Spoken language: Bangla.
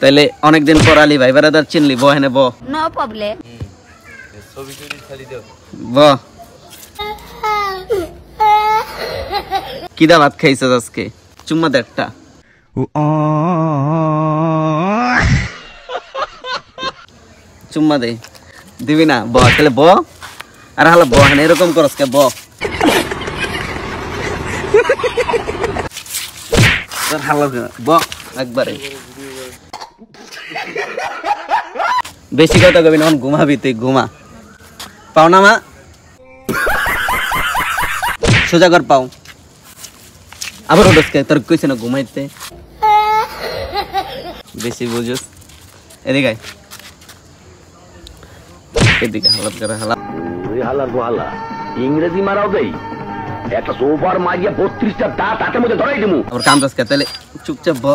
তাহলে অনেকদিন পর আলী ভাই বেড়াদার চিনলি, ব হেনে ব। No problem. ছবি টবি খালি দাও। ব কি দা ভাত খাইছ আজকে? চুম্মা দে একটা। চুম্মা দে, দিবি না? ব তাহলে ব। আর হালা ব হেনে এরকম করস কে? ব তোর হালা ব একবারে। বেশি কথা কবি না, ঘুমাবি তুই, ঘুমা। পাও না মা, সোজা কর পাও। আবার ওঠসকে, তোর কইছে না ঘুমাইতে? বেশি বুঝস। এদিকে আয়, এদিকে হালাত করে হালা। হালার গোহালা ইংরেজি মারাও দেই, একটা সোফার মারিয়া 32টা দাঁত হাতের মধ্যে ধরাই দিমু। আবার কান্দসকে, তাহলে চুপচাপ ব।